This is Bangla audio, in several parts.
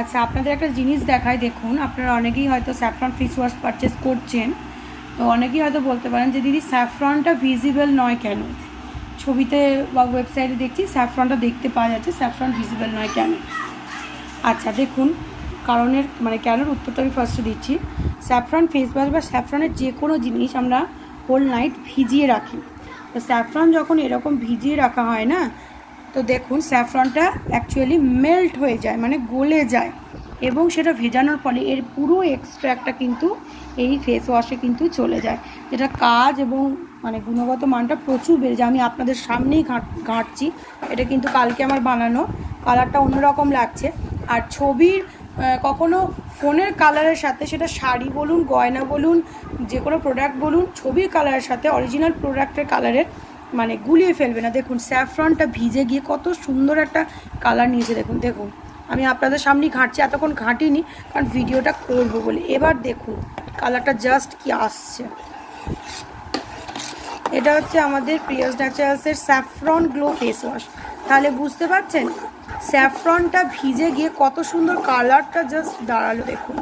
আচ্ছা, আপনাদের একটা জিনিস দেখায়, দেখুন আপনারা অনেকেই হয়তো স্যাফরন ফেস ওয়াশ পারচেস করছেন, তো অনেকেই হয়তো বলতে পারেন যে দিদি স্যাফরনটা ভিজিবল নয় কেন? ছবিতে বা ওয়েবসাইটে দেখছি স্যাফরনটা দেখতে পাওয়া যাচ্ছে, স্যাফরন ভিজিবল নয় কেন? আচ্ছা দেখুন, কারণের কেন উত্তরটা আমি ফার্স্টে দিচ্ছি। স্যাফরন ফেস ওয়াশ বা স্যাফরনের যে কোনো জিনিস আমরা হোল নাইট ভিজিয়ে রাখি। তো স্যাফরন যখন এরকম ভিজিয়ে রাখা হয় না, তো দেখুন স্যাফরনটা অ্যাকচুয়ালি মেল্ট হয়ে যায়, গলে যায়, এবং সেটা ভেজানোর ফলে এর পুরো এক্সট্র্যাক্টটা কিন্তু এই ফেস ওয়াশে কিন্তু চলে যায়, যেটা কাজ এবং গুণগত মানটা প্রচুর বেড়ে যায়। আমি আপনাদের সামনেই ঘাঁটছি, এটা কিন্তু কালকে আমার বানানো, কালারটা অন্যরকম লাগছে। আর ছবির কখনো ফোনের কালারের সাথে, সেটা শাড়ি বলুন, গয়না বলুন, যে কোনো প্রোডাক্ট বলুন, ছবির কালারের সাথে অরিজিনাল প্রোডাক্টের কালারের গুলিয়ে ফেলবে না। দেখুন স্যাফরনটা ভিজে গিয়ে কত সুন্দর একটা কালার নিয়েছে। দেখুন আমি আপনাদের সামনেই ঘাঁটছি, এতক্ষণ ঘাঁটিনি কারণ ভিডিওটা করবো বলে। এবার দেখুন কালারটা জাস্ট কি আসছে। এটা হচ্ছে আমাদের প্রিয়াস ন্যাচারালসের স্যাফরন গ্লো ফেস ওয়াশ। তাহলে বুঝতে পারছেন স্যাফরনটা ভিজে গিয়ে কত সুন্দর কালারটা জাস্ট দাঁড়ালো। দেখুন,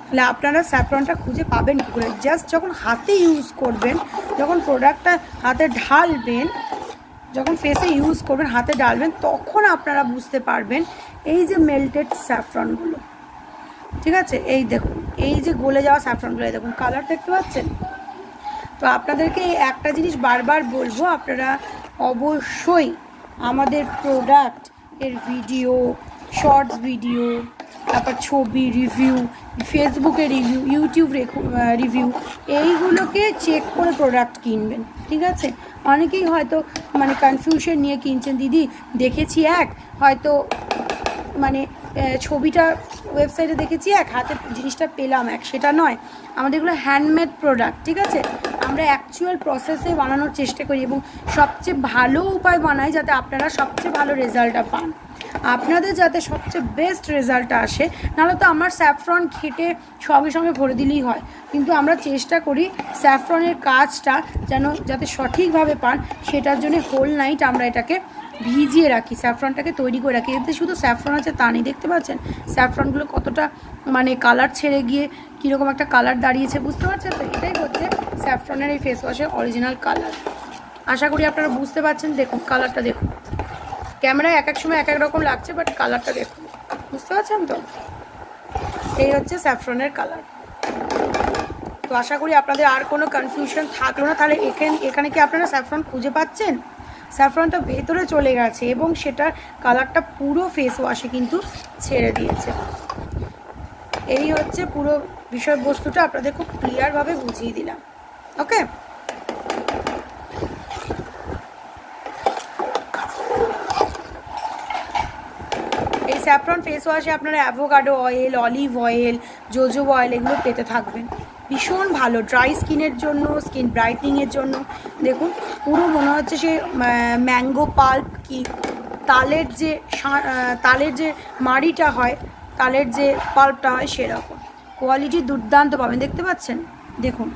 তাহলে আপনারা স্যাফরনটা খুঁজে পাবেন কী করে? জাস্ট যখন হাতে ইউজ করবেন, যখন প্রোডাক্টটা হাতে ঢালবেন, যখন ফেসে ইউজ করবেন, হাতে ঢালবেন, তখন আপনারা বুঝতে পারবেন এই যে মেল্টেড স্যাফরনগুলো, ঠিক আছে? এই দেখুন, এই যে গলে যাওয়া স্যাফরনগুলো, দেখুন কালার দেখতে পাচ্ছেন। তো আপনাদেরকে একটা জিনিস বারবার বলবো, আপনারা অবশ্যই আমাদের প্রোডাক্ট এর ভিডিও, শর্টস ভিডিও, তারপর ছবি রিভিউ, ফেসবুকে রিভিউ, ইউটিউব রিভিউ, এইগুলোকে চেক করে প্রোডাক্ট কিনবেন, ঠিক আছে? অনেকেই হয়তো কনফিউশন নিয়ে কিনছেন, দিদি দেখেছি এক, হয়তো ছবিটা ওয়েবসাইটে দেখেছি এক, হাতে জিনিসটা পেলাম এক, সেটা নয়। আমাদের এগুলো হ্যান্ডমেড প্রোডাক্ট, ঠিক আছে? আমরা অ্যাকচুয়াল প্রসেসে বানানোর চেষ্টা করি এবং সবচেয়ে ভালো উপায় বানাই যাতে আপনারা সবচেয়ে ভালো রেজাল্টটা পান, আপনাদের যাতে সবচেয়ে বেস্ট রেজাল্টটা আসে। নাহলে তো আমার স্যাফরন ঘেটে সঙ্গে সঙ্গে ভরে দিলেই হয়, কিন্তু আমরা চেষ্টা করি স্যাফরনের কাজটা যাতে সঠিকভাবে পান, সেটার জন্য হোল নাইট আমরা এটাকে ভিজিয়ে রাখি, স্যাফরনটাকে তৈরি করে রাখি। এতে শুধু স্যাফরন আছে তা নেই, দেখতে পাচ্ছেন স্যাফরনগুলো কতটা কালার ছেড়ে গিয়ে কীরকম একটা কালার দাঁড়িয়েছে, বুঝতে পারছেন? তো এটাই হচ্ছে স্যাফরনের এই ফেস ওয়াশের অরিজিনাল কালার। আশা করি আপনারা বুঝতে পারছেন। দেখুন কালারটা, দেখুন ক্যামেরায় এক এক সময় এক এক রকম লাগছে, বাট কালারটা দেখুন, বুঝতে পারছেন তো? এই হচ্ছে স্যাফরনের কালার। তো আশা করি আপনাদের আর কোনো কনফিউশন থাকলো না। তাহলে এখানে কি আপনারা স্যাফরন খুঁজে পাচ্ছেন? স্যাফরনটা ভেতরে চলে গেছে এবং সেটার কালারটা পুরো ফেস ওয়াশে কিন্তু ছেড়ে দিয়েছে। এই হচ্ছে পুরো বিষয়বস্তুটা, আপনাদের খুব ক্লিয়ারভাবে বুঝিয়ে দিলাম। ওকে, এই স্যাফরন ফেস ওয়াশে আপনারা avocado oil, olive oil, jojoba oil এগুলো পেতে থাকবেন। ভীষণ ভালো ড্রাই স্কিনের জন্য, স্কিন ব্রাইটনিংয়ের জন্য। দেখুন পুরো মনে হচ্ছে সে ম্যাঙ্গো পাল্প, কি তালের যে মাড়িটা হয়, তালের যে পাল্পটা হয়, সেরকম কোয়ালিটি দুর্দান্ত পাবেন। দেখতে পাচ্ছেন? দেখুন